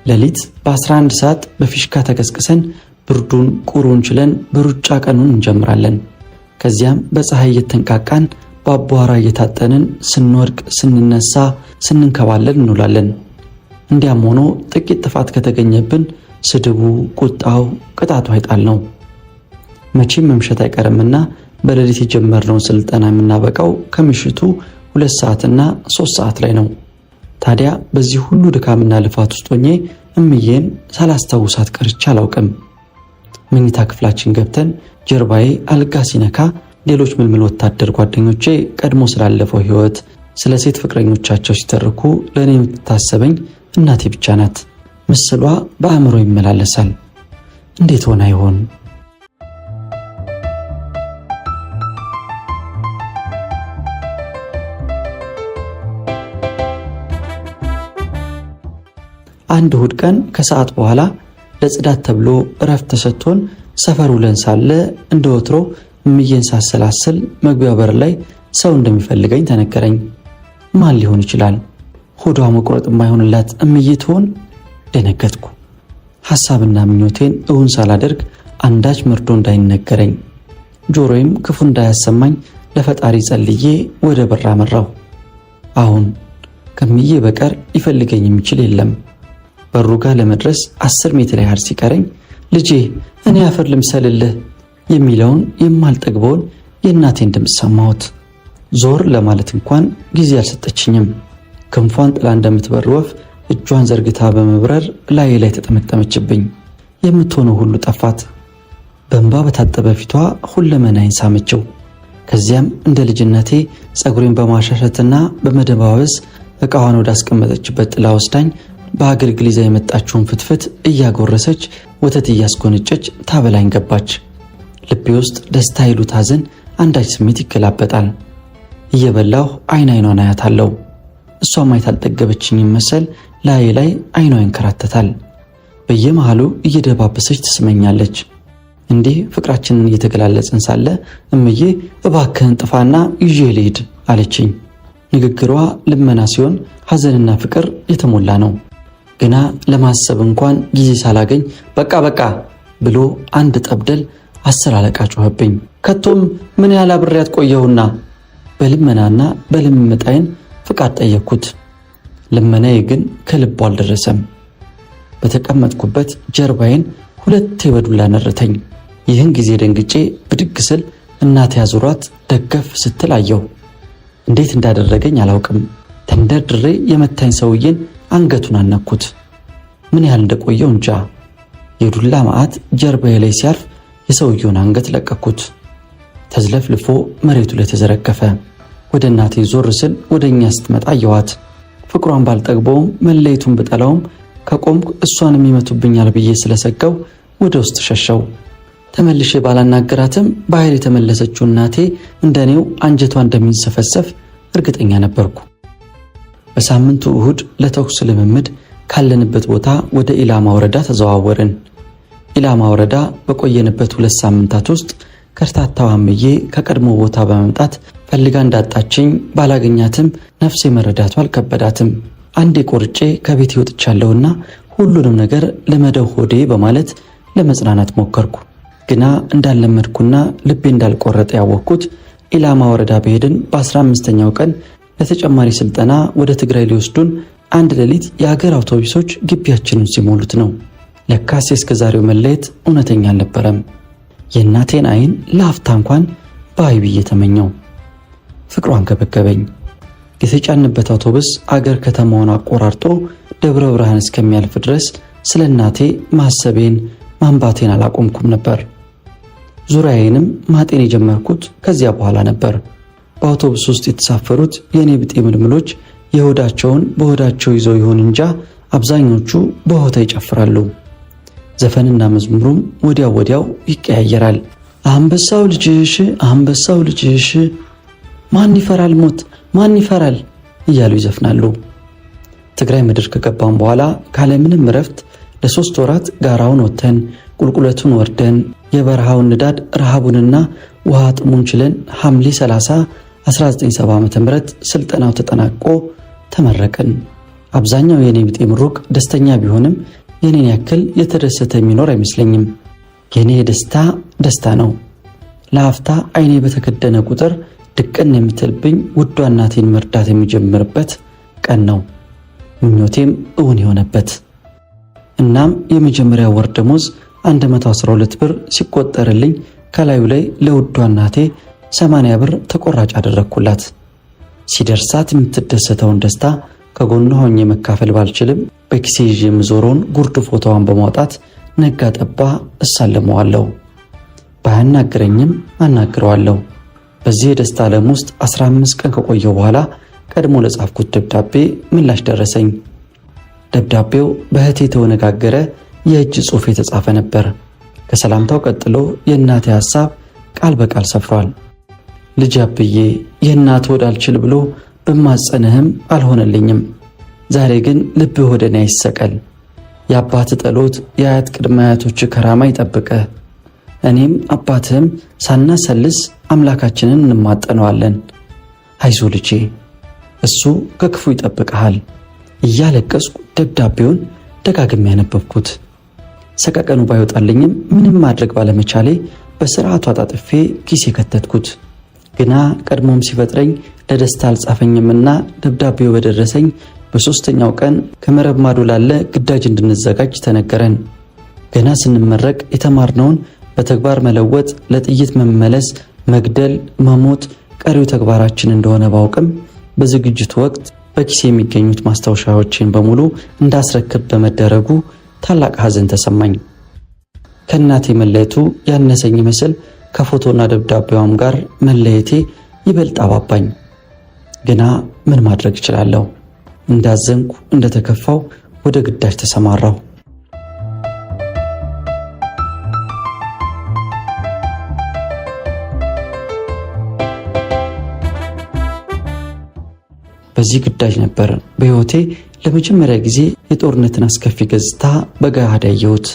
ሌሊት በ11 ሰዓት በፊሽካ ተቀስቅሰን ብርዱን ቁሩን ችለን በሩጫ ቀኑን እንጀምራለን። ከዚያም በፀሐይ እየተንቃቃን በአቧራ እየታጠንን ስንወድቅ ስንነሳ ስንንከባለል እንውላለን። እንዲያም ሆኖ ጥቂት ጥፋት ከተገኘብን ስድቡ፣ ቁጣው፣ ቅጣቱ አይጣል ነው። መቼም መምሸት አይቀርምና በሌሊት የጀመርነውን ስልጠና የምናበቃው ከምሽቱ 2 ሰዓትና 3 ሰዓት ላይ ነው። ታዲያ በዚህ ሁሉ ድካምና ልፋት ውስጥ ሆኜ እምዬን ሳላስታውሳት ቀርቼ አላውቅም። መኝታ ክፍላችን ገብተን ጀርባዬ አልጋ ሲነካ ሌሎች ምልምል ወታደር ጓደኞቼ ቀድሞ ስላለፈው ህይወት፣ ስለ ሴት ፍቅረኞቻቸው ሲተርኩ ለእኔ የምትታሰበኝ እናቴ ብቻ ናት። ምስሏ በአእምሮ ይመላለሳል። እንዴት ሆና ይሆን? አንድ እሁድ ቀን ከሰዓት በኋላ ለጽዳት ተብሎ እረፍት ተሰጥቶን ሰፈር ውለን ሳለ እንደ ወትሮ እምዬን ሳሰላስል መግቢያው በር ላይ ሰው እንደሚፈልገኝ ተነገረኝ። ማን ሊሆን ይችላል? ሆዷ መቁረጥ የማይሆንላት እምዬ ትሆን? ደነገጥኩ። ሐሳብና ምኞቴን እውን ሳላደርግ አንዳች መርዶ እንዳይነገረኝ ጆሮዬም ክፉ እንዳያሰማኝ ለፈጣሪ ጸልዬ ወደ በር አመራሁ። አሁን ከምዬ በቀር ይፈልገኝ የሚችል የለም። በሩ ጋር ለመድረስ 10 ሜትር ያህል ሲቀረኝ ልጄ እኔ አፈር ልምሰልልህ የሚለውን የማልጠግበውን የእናቴን ድምፅ ሰማሁት። ዞር ለማለት እንኳን ጊዜ አልሰጠችኝም። ክንፏን ጥላ እንደምትበር ወፍ እጇን ዘርግታ በመብረር ላይ ተጠመጠመችብኝ። የምትሆነው ሁሉ ጠፋት። በእንባ በታጠበ ፊቷ ሁለመናዬን ሳመችው። ከዚያም እንደ ልጅነቴ ፀጉሬን በማሻሸትና በመደባበስ ዕቃዋን ወዳስቀመጠችበት ጥላ ወስዳኝ በአገልግል ይዛ የመጣችውን ፍትፍት እያጎረሰች ወተት እያስጎነጨች ታበላኝ ገባች። ልቤ ውስጥ ደስታ ይሉት ሐዘን አንዳች ስሜት ይገላበጣል። እየበላሁ አይኗን አያታለሁ። እሷም አይታ አልጠገበችኝም መሰል ላይ አይኗ ይንከራተታል። በየመሃሉ እየደባበሰች ትስመኛለች። እንዲህ ፍቅራችንን እየተገላለጽን ሳለ እምዬ እባክህን ጥፋና ይዤ ልሂድ አለችኝ። ንግግሯ ልመና ሲሆን ሐዘንና ፍቅር የተሞላ ነው። ግና ለማሰብ እንኳን ጊዜ ሳላገኝ በቃ ብሎ አንድ ጠብደል 10 አለቃ ጮኸብኝ። ከቶም ምን ያህል አብሬያት ቆየሁና በልመናና በልምምጣይን ፍቃድ ጠየቅኩት። ልመናዬ ግን ከልቡ አልደረሰም። በተቀመጥኩበት ጀርባዬን 2 በዱላ ነረተኝ። ይህን ጊዜ ደንግጬ ብድግ ስል እናቴ ያዙሯት ደገፍ ስትል አየሁ። እንዴት እንዳደረገኝ አላውቅም። ተንደርድሬ የመታኝ ሰውዬን አንገቱን አነኩት። ምን ያህል እንደቆየው እንጃ። የዱላ መዓት ጀርባዬ ላይ ሲያርፍ የሰውየውን አንገት ለቀኩት። ተዝለፍልፎ መሬቱ ላይ ተዘረገፈ። ወደ እናቴ ዞር ስል ወደኛ ስትመጣ አየኋት። ፍቅሯን ባልጠግበውም መለየቱን ብጠላውም ከቆምኩ እሷንም ይመቱብኛል ብዬ ስለሰጋው ወደ ውስጥ ሸሸው። ተመልሼ ባላናገራትም በኃይል የተመለሰችው እናቴ እንደኔው አንጀቷ እንደሚንሰፈሰፍ እርግጠኛ ነበርኩ። በሳምንቱ እሁድ ለተኩስ ልምምድ ካለንበት ቦታ ወደ ኢላማ ወረዳ ተዘዋወርን። ኢላማ ወረዳ በቆየንበት 2 ሳምንታት ውስጥ ከርታታዋ እምዬ ከቀድሞ ቦታ በመምጣት ፈልጋ እንዳጣችኝ ባላገኛትም ነፍሴ መረዳቷ አልከበዳትም። አንዴ ቆርጬ ከቤት ወጥቻለሁና ሁሉንም ነገር ለመደው ሆዴ በማለት ለመጽናናት ሞከርኩ። ግና እንዳልለመድኩና ልቤ እንዳልቆረጠ ያወቅኩት ኢላማ ወረዳ በሄድን በ15ኛው ቀን ለተጨማሪ ስልጠና ወደ ትግራይ ሊወስዱን አንድ ሌሊት የሀገር አውቶቡሶች ግቢያችንን ሲሞሉት ነው። ለካስ እስከዛሬው መለየት እውነተኛ አልነበረም። የእናቴን አይን ለአፍታ እንኳን ባይ ብዬ ተመኘው። ፍቅሯን ገበገበኝ። የተጫንበት አውቶቡስ አገር ከተማውን አቆራርጦ ደብረ ብርሃን እስከሚያልፍ ድረስ ስለ እናቴ ማሰቤን ማንባቴን አላቆምኩም ነበር። ዙሪያዬንም ማጤን የጀመርኩት ከዚያ በኋላ ነበር። በአውቶቡስ ውስጥ የተሳፈሩት የኔ ብጤ ምልምሎች የሆዳቸውን በሆዳቸው ይዘው ይሆን እንጃ አብዛኞቹ በሆታ ይጨፍራሉ። ዘፈንና መዝሙሩም ወዲያው ይቀያየራል። አንበሳው ልጅሽ አንበሳው ልጅሽ ማን ይፈራል ሞት ማን ይፈራል እያሉ ይዘፍናሉ። ትግራይ ምድር ከገባን በኋላ ካለምንም እረፍት ለ3 ወራት ጋራውን ወተን ቁልቁለቱን ወርደን የበረሃውን ንዳድ ረሃቡንና ውሃ ጥሙን ችለን ሐምሌ 30 1970 ዓ.ም ስልጠናው ተጠናቆ ተመረቅን። አብዛኛው የኔ ብጤ ምሩቅ ደስተኛ ቢሆንም የኔን ያክል የተደሰተ የሚኖር አይመስለኝም። የኔ ደስታ ነው። ለአፍታ አይኔ በተከደነ ቁጥር ድቅን የምትልብኝ ውዷ እናቴን መርዳት የሚጀምርበት ቀን ነው። ምኞቴም እውን የሆነበት። እናም የመጀመሪያ ወር ደሞዝ 112 ብር ሲቆጠርልኝ ከላዩ ላይ ለውዷ እናቴ 80 ብር ተቆራጭ አደረግኩላት። ሲደርሳት የምትደሰተውን ደስታ ከጎኗ ሆኜ መካፈል ባልችልም በኪሴ ይዤ የምዞረውን ጉርድ ፎቶዋን በማውጣት ነጋ ጠባ እሳለመዋለሁ። ባያናግረኝም አናግረዋለሁ። በዚህ የደስታ ዓለም ውስጥ 15 ቀን ከቆየው በኋላ ቀድሞ ለጻፍኩት ደብዳቤ ምላሽ ደረሰኝ። ደብዳቤው በእህቴ የተወነጋገረ የእጅ ጽሑፍ የተጻፈ ነበር። ከሰላምታው ቀጥሎ የእናቴ ሐሳብ ቃል በቃል ሰፍሯል። ልጅ አብዬ የእናት ወድ አልችል ብሎ በማጸንህም አልሆነልኝም። ዛሬ ግን ልብህ ወደ እኔ አይሰቀል። የአባት ጸሎት የአያት ቅድመ አያቶች ከራማ ይጠብቅህ። እኔም አባትህም ሳናሰልስ አምላካችንን እንማጠነዋለን። አይዞ ልጄ፣ እሱ ከክፉ ይጠብቅሃል። እያለቀስኩ ደብዳቤውን ደጋግሜ ያነበብኩት። ሰቀቀኑ ባይወጣልኝም ምንም ማድረግ ባለመቻሌ በስርዓቱ አጣጥፌ ኪሴ ከተትኩት። ግና ቀድሞም ሲፈጥረኝ ለደስታ አልጻፈኝምና ደብዳቤው በደረሰኝ በ3ኛው ቀን ከመረብ ማዶ ላለ ግዳጅ እንድንዘጋጅ ተነገረን። ገና ስንመረቅ የተማርነውን በተግባር መለወጥ፣ ለጥይት መመለስ፣ መግደል፣ መሞት ቀሪው ተግባራችን እንደሆነ ባውቅም በዝግጅቱ ወቅት በኪሴ የሚገኙት ማስታወሻዎችን በሙሉ እንዳስረክብ በመደረጉ ታላቅ ሐዘን ተሰማኝ። ከእናቴ መለየቱ ያነሰኝ ይመስል ከፎቶና ደብዳቤዋም ጋር መለየቴ ይበልጥ አባባኝ። ግና ምን ማድረግ እችላለሁ? እንዳዘንኩ እንደተከፋው ወደ ግዳጅ ተሰማራሁ። በዚህ ግዳጅ ነበር በሕይወቴ ለመጀመሪያ ጊዜ የጦርነትን አስከፊ ገጽታ በገሃድ ያየሁት።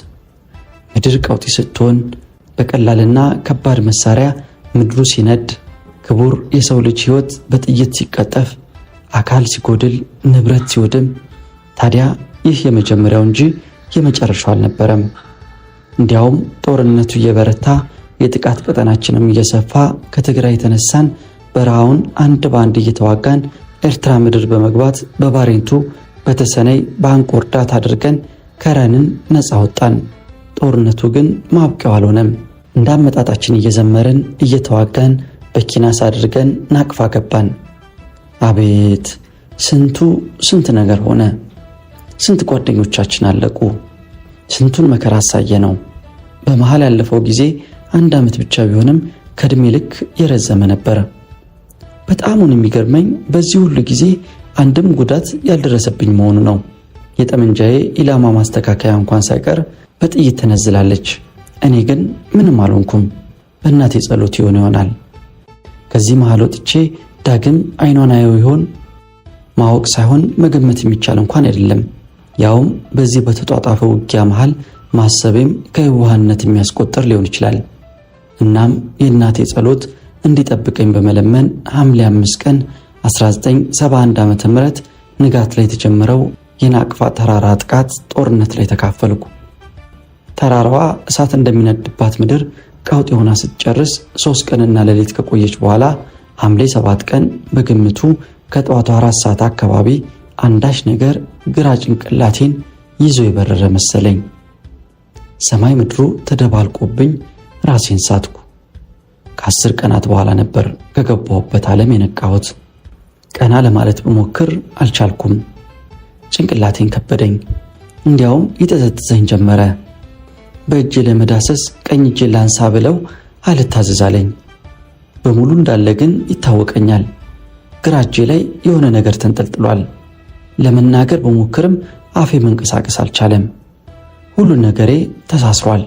ምድር ቀውጢ ስትሆን፣ በቀላልና ከባድ መሳሪያ ምድሩ ሲነድ፣ ክቡር የሰው ልጅ ሕይወት በጥይት ሲቀጠፍ፣ አካል ሲጎድል፣ ንብረት ሲወድም፣ ታዲያ ይህ የመጀመሪያው እንጂ የመጨረሻው አልነበረም። እንዲያውም ጦርነቱ እየበረታ የጥቃት ቀጠናችንም እየሰፋ ከትግራይ የተነሳን በረሃውን አንድ በአንድ እየተዋጋን ኤርትራ ምድር በመግባት በባሬንቱ በተሰነይ በአንቆርዳት አድርገን ከረንን ነፃ ወጣን። ጦርነቱ ግን ማብቂያው አልሆነም። እንዳመጣጣችን እየዘመርን እየተዋጋን በኪናስ አድርገን ናቅፋ ገባን። አቤት ስንት ነገር ሆነ። ስንት ጓደኞቻችን አለቁ። ስንቱን መከራ አሳየ ነው። በመሃል ያለፈው ጊዜ 1 ዓመት ብቻ ቢሆንም ከእድሜ ልክ የረዘመ ነበር። በጣሙን የሚገርመኝ በዚህ ሁሉ ጊዜ አንድም ጉዳት ያልደረሰብኝ መሆኑ ነው። የጠመንጃዬ ኢላማ ማስተካከያ እንኳን ሳይቀር በጥይት ተነዝላለች። እኔ ግን ምንም አልሆንኩም። በእናቴ ጸሎት ይሆናል። ከዚህ መሃል ወጥቼ ዳግም አይኗን አየው ይሆን? ማወቅ ሳይሆን መገመት የሚቻል እንኳን አይደለም። ያውም በዚህ በተጧጣፈ ውጊያ መሃል ማሰቤም ከየዋህነት የሚያስቆጥር ሊሆን ይችላል። እናም የእናቴ ጸሎት እንዲጠብቀኝ በመለመን ሐምሌ 5 ቀን 1971 ዓ.ም ንጋት ላይ የተጀመረው የናቅፋ ተራራ ጥቃት ጦርነት ላይ ተካፈልኩ። ተራራዋ እሳት እንደሚነድባት ምድር ቀውጥ ሆና ስትጨርስ 3 ቀንና ሌሊት ከቆየች በኋላ ሐምሌ 7 ቀን በግምቱ ከጠዋቱ 4 ሰዓት አካባቢ አንዳች ነገር ግራ ጭንቅላቴን ይዞ የበረረ መሰለኝ። ሰማይ ምድሩ ተደባልቆብኝ ራሴን ሳትኩ። ከ10 ቀናት በኋላ ነበር ከገባሁበት ዓለም የነቃሁት። ቀና ለማለት ብሞክር አልቻልኩም። ጭንቅላቴን ከበደኝ። እንዲያውም ይጠዘጥዘኝ ጀመረ። በእጄ ለመዳሰስ ቀኝ እጄን ላንሳ ብለው አልታዘዛለኝ። በሙሉ እንዳለ ግን ይታወቀኛል። ግራ እጄ ላይ የሆነ ነገር ተንጠልጥሏል። ለመናገር በሞክርም አፌ መንቀሳቀስ አልቻለም። ሁሉ ነገሬ ተሳስሯል።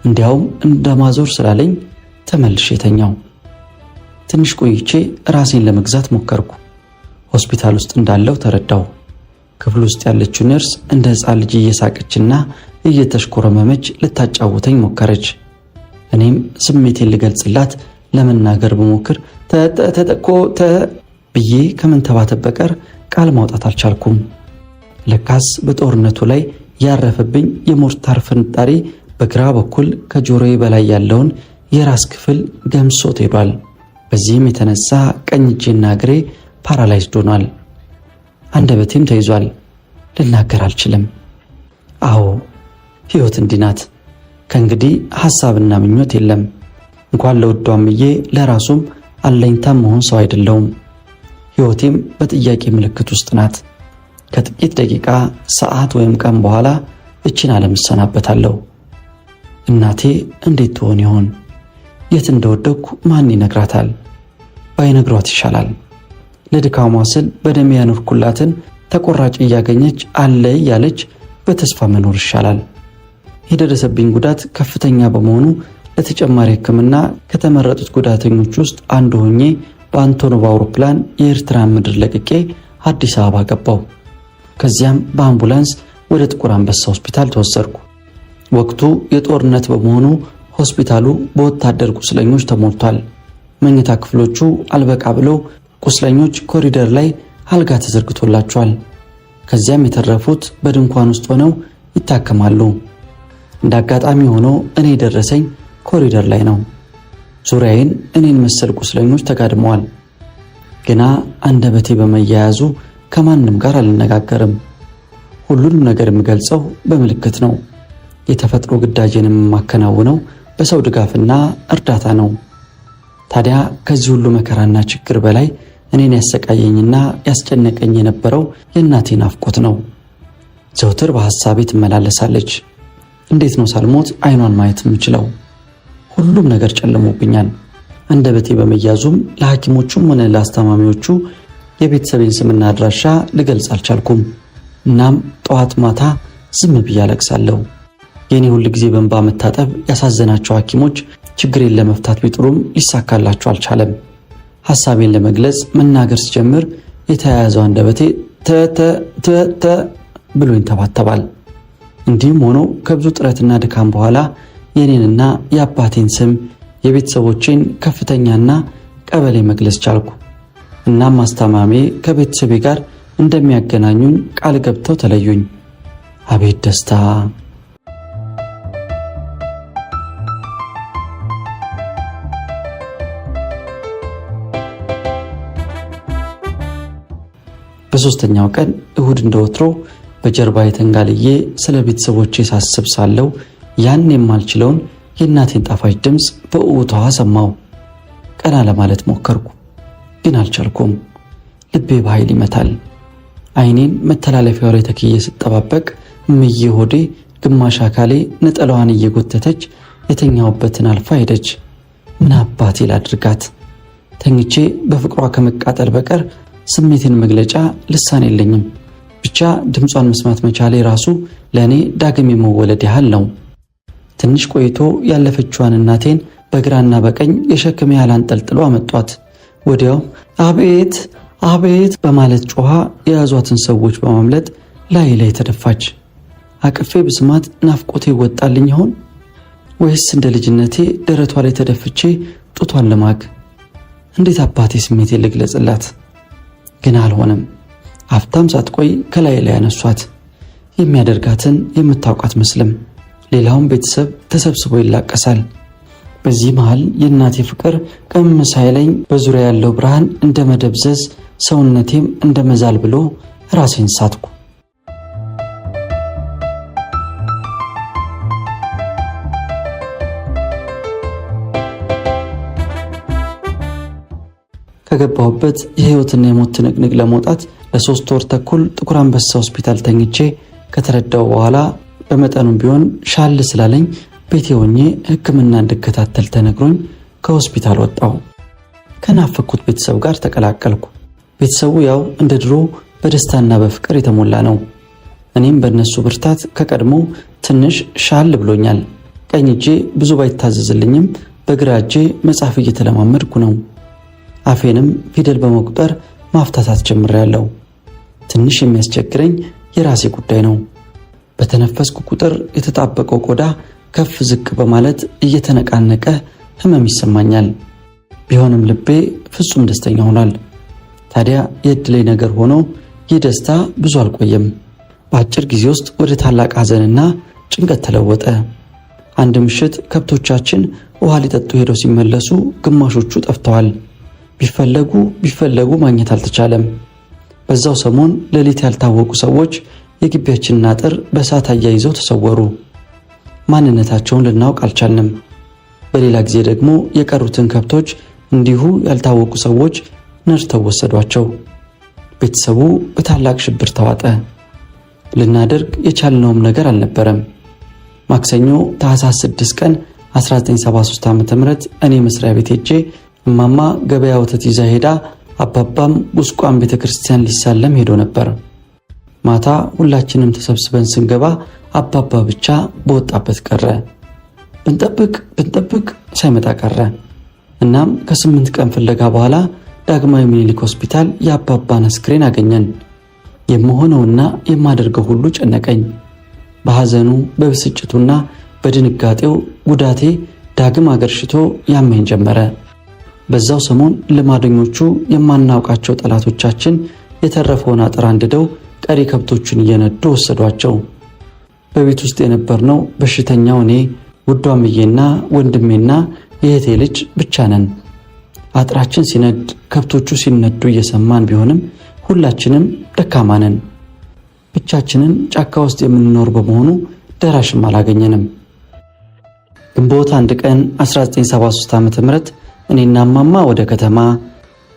እንዲያውም እንደማዞር ስላለኝ ተመልሼ ተኛው። ትንሽ ቆይቼ ራሴን ለመግዛት ሞከርኩ። ሆስፒታል ውስጥ እንዳለው ተረዳሁ። ክፍል ውስጥ ያለችው ነርስ እንደ ሕፃን ልጅ እየሳቀችና እየተሽኮረመመች ልታጫውተኝ ሞከረች። እኔም ስሜቴን ልገልጽላት ለመናገር በሞክር ተጠቆ ብዬ ከመንተባተብ በቀር ቃል ማውጣት አልቻልኩም። ለካስ በጦርነቱ ላይ ያረፈብኝ የሞርታር ፍንጣሪ በግራ በኩል ከጆሮዬ በላይ ያለውን የራስ ክፍል ገምሶት ሄዷል። በዚህም የተነሳ ቀኝ እጄና እግሬ ፓራላይዝድ ሆኗል። አንደበቴም ተይዟል። ልናገር አልችልም። አዎ ሕይወት እንዲህ ናት። ከእንግዲህ ሐሳብና ምኞት የለም። እንኳን ለውዷምዬ ለራሱም አለኝታም መሆን ሰው አይደለውም። ሕይወቴም በጥያቄ ምልክት ውስጥ ናት። ከጥቂት ደቂቃ፣ ሰዓት ወይም ቀን በኋላ እችን ዓለም እሰናበታለሁ። እናቴ እንዴት ትሆን ይሆን? የት እንደወደቅኩ ማን ይነግራታል? ባይነግሯት ይሻላል። ለድካሟ ስል በደም ያኖርኩላትን ተቆራጭ እያገኘች አለ እያለች በተስፋ መኖር ይሻላል። የደረሰብኝ ጉዳት ከፍተኛ በመሆኑ ለተጨማሪ ሕክምና ከተመረጡት ጉዳተኞች ውስጥ አንዱ ሆኜ በአንቶኖቭ አውሮፕላን የኤርትራን ምድር ለቅቄ አዲስ አበባ ገባው። ከዚያም በአምቡላንስ ወደ ጥቁር አንበሳ ሆስፒታል ተወሰድኩ። ወቅቱ የጦርነት በመሆኑ ሆስፒታሉ በወታደር ቁስለኞች ተሞልቷል። መኝታ ክፍሎቹ አልበቃ ብለው ቁስለኞች ኮሪደር ላይ አልጋ ተዘርግቶላቸዋል። ከዚያም የተረፉት በድንኳን ውስጥ ሆነው ይታከማሉ። እንደ አጋጣሚ ሆኖ እኔ የደረሰኝ ኮሪደር ላይ ነው። ዙሪያዬን እኔን መሰል ቁስለኞች ተጋድመዋል። ግና አንደበቴ በመያያዙ ከማንም ጋር አልነጋገርም። ሁሉንም ነገር የምገልጸው በምልክት ነው። የተፈጥሮ ግዳጄን የማከናውነው በሰው ድጋፍና እርዳታ ነው። ታዲያ ከዚህ ሁሉ መከራና ችግር በላይ እኔን ያሰቃየኝና ያስጨነቀኝ የነበረው የእናቴ ናፍቆት ነው። ዘውትር በሐሳቤ ትመላለሳለች። እንዴት ነው ሳልሞት አይኗን ማየት የምችለው? ሁሉም ነገር ጨልሞብኛል። አንደበቴ በመያዙም ለሐኪሞቹም ሆነ ለአስተማሚዎቹ የቤተሰቤን ስምና አድራሻ ልገልጽ አልቻልኩም። እናም ጠዋት ማታ ዝም ብዬ አለቅሳለሁ። የኔ ሁል ጊዜ በእንባ መታጠብ ያሳዘናቸው ሐኪሞች ችግሬን ለመፍታት ቢጥሩም ሊሳካላቸው አልቻለም። ሐሳቤን ለመግለጽ መናገር ሲጀምር የተያያዘው አንደበቴ ተ ብሎ ይንተባተባል። እንዲህም ሆኖ ከብዙ ጥረትና ድካም በኋላ የኔንና የአባቴን ስም፣ የቤተሰቦቼን ከፍተኛና ቀበሌ መግለጽ ቻልኩ። እናም አስታማሜ ከቤተሰቤ ጋር እንደሚያገናኙኝ ቃል ገብተው ተለዩኝ። አቤት ደስታ! በሶስተኛው ቀን እሁድ እንደወትሮ በጀርባ የተንጋልዬ ስለ ቤተሰቦቼ ሳስብ ሳለው ያን የማልችለውን የእናቴን ጣፋጭ ድምፅ በእውታዋ ሰማው። ቀና ለማለት ሞከርኩ፣ ግን አልቻልኩም። ልቤ በኃይል ይመታል። አይኔን መተላለፊያው ላይ ተክዬ ስጠባበቅ እምዬ ሆዴ ግማሽ አካሌ ነጠላዋን እየጎተተች የተኛውበትን አልፋ ሄደች። ምን አባቴ ላድርጋት? ተኝቼ በፍቅሯ ከመቃጠል በቀር ስሜትን መግለጫ ልሳን የለኝም። ብቻ ድምጿን መስማት መቻሌ ራሱ ለእኔ ዳግም የመወለድ ያህል ነው። ትንሽ ቆይቶ ያለፈችዋን እናቴን በግራና በቀኝ የሸክም ያህል አንጠልጥሎ አመጧት። ወዲያው አቤት አቤት በማለት ጮኻ የያዟትን ሰዎች በማምለጥ ላይ ተደፋች። አቅፌ ብስማት ናፍቆቴ ይወጣልኝ ይሆን ወይስ እንደ ልጅነቴ ደረቷ ላይ ተደፍቼ ጡቷን ለማግ? እንዴት አባቴ ስሜቴ ልግለጽላት? ግን አልሆነም። አፍታም ሳትቆይ ከላይ ያነሷት። የሚያደርጋትን የምታውቃት መስልም። ሌላውም ቤተሰብ ተሰብስቦ ይላቀሳል። በዚህ መሃል የእናቴ ፍቅር ቀም ሳይለኝ በዙሪያ ያለው ብርሃን እንደ መደብዘዝ ሰውነቴም እንደ መዛል ብሎ ራሴን ሳትኩ። ከገባሁበት የህይወትና የሞት ትንቅንቅ ለመውጣት ለ3 ወር ተኩል ጥቁር አንበሳ ሆስፒታል ተኝቼ ከተረዳው በኋላ በመጠኑም ቢሆን ሻል ስላለኝ ቤቴ ሆኜ ሕክምና እንድከታተል ተነግሮኝ ከሆስፒታል ወጣሁ። ከናፈኩት ቤተሰብ ጋር ተቀላቀልኩ። ቤተሰቡ ያው እንደ ድሮ በደስታና በፍቅር የተሞላ ነው። እኔም በእነሱ ብርታት ከቀድሞ ትንሽ ሻል ብሎኛል። ቀኝ እጄ ብዙ ባይታዘዝልኝም በግራ እጄ መጻፍ እየተለማመድኩ ነው። አፌንም ፊደል በመቁጠር ማፍታታት ጀምሬያለሁ። ትንሽ የሚያስቸግረኝ የራሴ ጉዳይ ነው። በተነፈስኩ ቁጥር የተጣበቀው ቆዳ ከፍ ዝቅ በማለት እየተነቃነቀ ህመም ይሰማኛል። ቢሆንም ልቤ ፍጹም ደስተኛ ሆኗል። ታዲያ የእድሌ ነገር ሆኖ ይህ ደስታ ብዙ አልቆየም። በአጭር ጊዜ ውስጥ ወደ ታላቅ ሐዘንና ጭንቀት ተለወጠ። አንድ ምሽት ከብቶቻችን ውሃ ሊጠጡ ሄደው ሲመለሱ ግማሾቹ ጠፍተዋል። ቢፈለጉ ማግኘት አልተቻለም። በዛው ሰሞን ሌሊት ያልታወቁ ሰዎች የግቢያችንን አጥር በእሳት አያይዘው ተሰወሩ። ማንነታቸውን ልናውቅ አልቻልንም። በሌላ ጊዜ ደግሞ የቀሩትን ከብቶች እንዲሁ ያልታወቁ ሰዎች ነድተው ወሰዷቸው። ቤተሰቡ በታላቅ ሽብር ተዋጠ። ልናደርግ የቻልነውም ነገር አልነበረም። ማክሰኞ ታኅሳስ 6 ቀን 1973 ዓ.ም እኔ መስሪያ ቤት ሄጄ እማማ ገበያ ወተት ይዛ ሄዳ አባባም ቁስቋም ቤተክርስቲያን ሊሳለም ሄዶ ነበር። ማታ ሁላችንም ተሰብስበን ስንገባ አባባ ብቻ በወጣበት ቀረ። ብንጠብቅ ሳይመጣ ቀረ። እናም ከ8 ቀን ፍለጋ በኋላ ዳግማዊ ምኒልክ ሆስፒታል የአባባን አስክሬን አገኘን። የምሆነውና የማደርገው ሁሉ ጨነቀኝ። በሐዘኑ በብስጭቱና በድንጋጤው ጉዳቴ ዳግም አገርሽቶ ያመኝ ጀመረ። በዛው ሰሞን ልማደኞቹ የማናውቃቸው ጠላቶቻችን የተረፈውን አጥር አንድደው ቀሪ ከብቶቹን እየነዱ ወሰዷቸው። በቤት ውስጥ የነበርነው በሽተኛው እኔ፣ ውዷ እምዬና ወንድሜና የእህቴ ልጅ ብቻ ነን። አጥራችን ሲነድ ከብቶቹ ሲነዱ እየሰማን ቢሆንም ሁላችንም ደካማ ነን። ብቻችንን ጫካ ውስጥ የምንኖር በመሆኑ ደራሽም አላገኘንም። ግንቦት 1 ቀን 1973 ዓ.ም እኔና እማማ ወደ ከተማ፣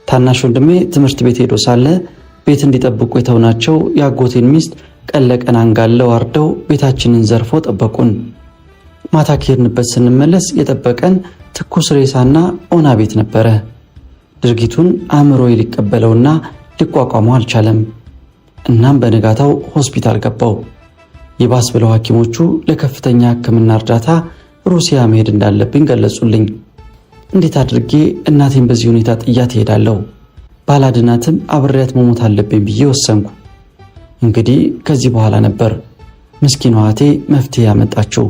ታናሽ ወንድሜ ትምህርት ቤት ሄዶ ሳለ ቤት እንዲጠብቁ የተውናቸው የአጎቴን ሚስት ቀን ለቀን አንጋለው አርደው ቤታችንን ዘርፎ ጠበቁን። ማታ ከሄድንበት ስንመለስ የጠበቀን ትኩስ ሬሳና ኦና ቤት ነበረ። ድርጊቱን አእምሮዬ ሊቀበለውና ሊቋቋመው አልቻለም። እናም በነጋታው ሆስፒታል ገባው። ይባስ ብለው ሐኪሞቹ ለከፍተኛ ሕክምና እርዳታ ሩሲያ መሄድ እንዳለብኝ ገለጹልኝ። እንዴት አድርጌ እናቴን በዚህ ሁኔታ ጥያት እሄዳለሁ? ባላድናትም አብሬያት መሞት አለብኝ ብዬ ወሰንኩ። እንግዲህ ከዚህ በኋላ ነበር ምስኪኗ እህቴ መፍትሄ ያመጣችው።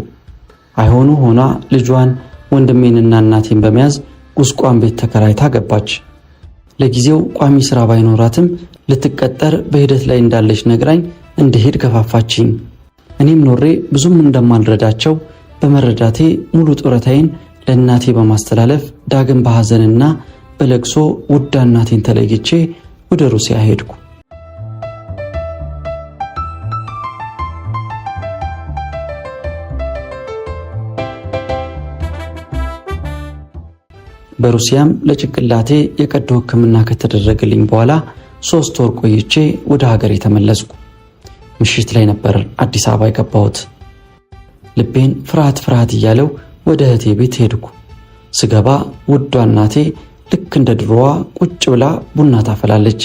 አይሆኑ ሆኗ ልጇን ወንድሜንና እናቴን በመያዝ ቁስቋም ቤት ተከራይታ ገባች። ለጊዜው ቋሚ ስራ ባይኖራትም ልትቀጠር በሂደት ላይ እንዳለች ነግራኝ እንድሄድ ገፋፋችኝ። እኔም ኖሬ ብዙም እንደማልረዳቸው በመረዳቴ ሙሉ ጡረታዬን ለእናቴ በማስተላለፍ ዳግም በሐዘንና በለቅሶ ውድ እናቴን ተለይቼ ወደ ሩሲያ ሄድኩ። በሩሲያም ለጭንቅላቴ የቀዶ ሕክምና ከተደረገልኝ በኋላ 3 ወር ቆይቼ ወደ ሀገሬ ተመለስኩ። ምሽት ላይ ነበር አዲስ አበባ የገባሁት። ልቤን ፍርሃት እያለው ወደ እህቴ ቤት ሄድኩ። ስገባ ውዷ እናቴ ልክ እንደ ድሮዋ ቁጭ ብላ ቡና ታፈላለች።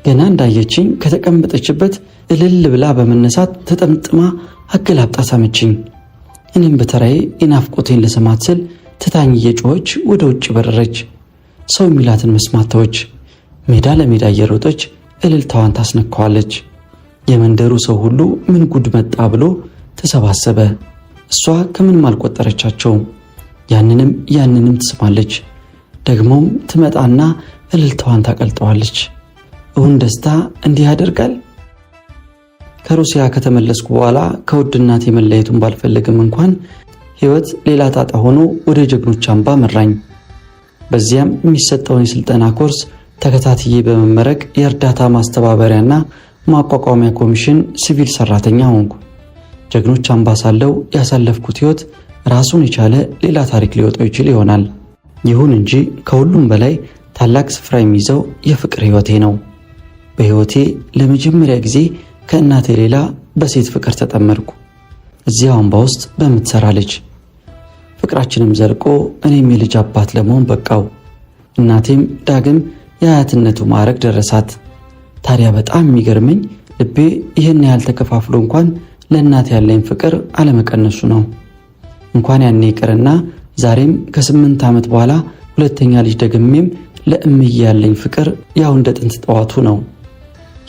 ገና እንዳየችኝ ከተቀመጠችበት እልል ብላ በመነሳት ተጠምጥማ አገላብጣ ሳመችኝ። እኔም በተራዬ የናፍቆቴን ለሰማት ስል ትታኝ እየጮኸች ወደ ውጭ በረረች። ሰው የሚላትን መስማት ተወች። ሜዳ ለሜዳ እየሮጠች እልልታዋን ታስነካዋለች። የመንደሩ ሰው ሁሉ ምን ጉድ መጣ ብሎ ተሰባሰበ። እሷ ከምንም አልቆጠረቻቸውም። ያንንም ትስማለች። ደግሞም ትመጣና እልልታዋን ታቀልጠዋለች። እውን ደስታ እንዲህ ያደርጋል። ከሩሲያ ከተመለስኩ በኋላ ከውድ እናቴ መለየቱን ባልፈልግም እንኳን ሕይወት ሌላ ጣጣ ሆኖ ወደ ጀግኖች አምባ መራኝ። በዚያም የሚሰጠውን የሥልጠና ኮርስ ተከታትዬ በመመረቅ የእርዳታ ማስተባበሪያና ማቋቋሚያ ኮሚሽን ሲቪል ሰራተኛ ሆንኩ። ጀግኖች አምባ ሳለው ያሳለፍኩት ሕይወት ራሱን የቻለ ሌላ ታሪክ ሊወጣው ይችል ይሆናል። ይሁን እንጂ ከሁሉም በላይ ታላቅ ስፍራ የሚይዘው የፍቅር ሕይወቴ ነው። በሕይወቴ ለመጀመሪያ ጊዜ ከእናቴ ሌላ በሴት ፍቅር ተጠመድኩ። እዚያው አምባ ውስጥ በምትሰራ ልጅ። ፍቅራችንም ዘልቆ እኔም የልጅ አባት ለመሆን በቃው። እናቴም ዳግም የአያትነቱ ማዕረግ ደረሳት። ታዲያ በጣም የሚገርመኝ ልቤ ይህን ያህል ተከፋፍሎ እንኳን ለእናቴ ያለኝ ፍቅር አለመቀነሱ ነው። እንኳን ያኔ ይቅርና ዛሬም ከ8 ዓመት በኋላ ሁለተኛ ልጅ ደግሜም ለእምዬ ያለኝ ፍቅር ያው እንደ ጥንት ጠዋቱ ነው።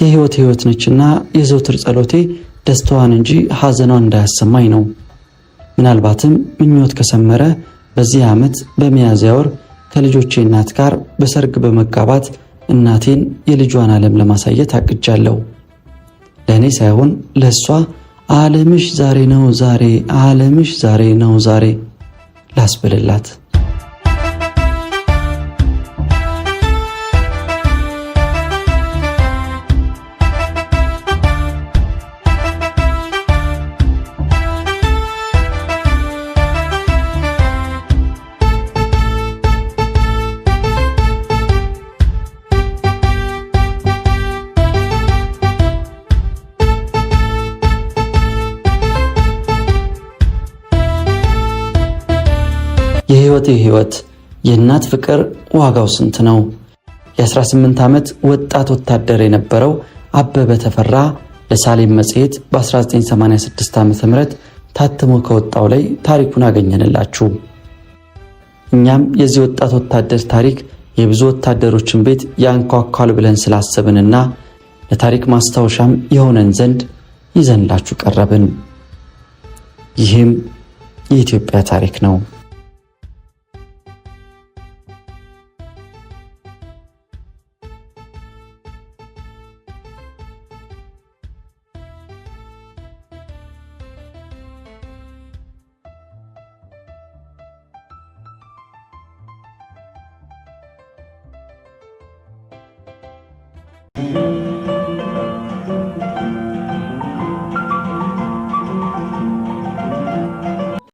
የሕይወት ነችና የዘውትር ጸሎቴ ደስታዋን እንጂ ሐዘኗን እንዳያሰማኝ ነው። ምናልባትም ምኞት ከሰመረ በዚህ ዓመት በሚያዝያ ወር ከልጆቼ እናት ጋር በሰርግ በመጋባት እናቴን የልጇን ዓለም ለማሳየት አቅጃለሁ። ለእኔ ሳይሆን ለእሷ ዓለምሽ ዛሬ ነው ዛሬ፣ ዓለምሽ ዛሬ ነው ዛሬ ላስብልላት። የሕይወቴ ሕይወት የእናት ፍቅር ዋጋው ስንት ነው? የ18 ዓመት ወጣት ወታደር የነበረው አበበ ተፈራ ለሳሌም መጽሔት በ1986 ዓ.ም ታትሞ ከወጣው ላይ ታሪኩን አገኘንላችሁ። እኛም የዚህ ወጣት ወታደር ታሪክ የብዙ ወታደሮችን ቤት ያንኳኳል ብለን ስላሰብንና ለታሪክ ማስታወሻም የሆነን ዘንድ ይዘንላችሁ ቀረብን። ይህም የኢትዮጵያ ታሪክ ነው።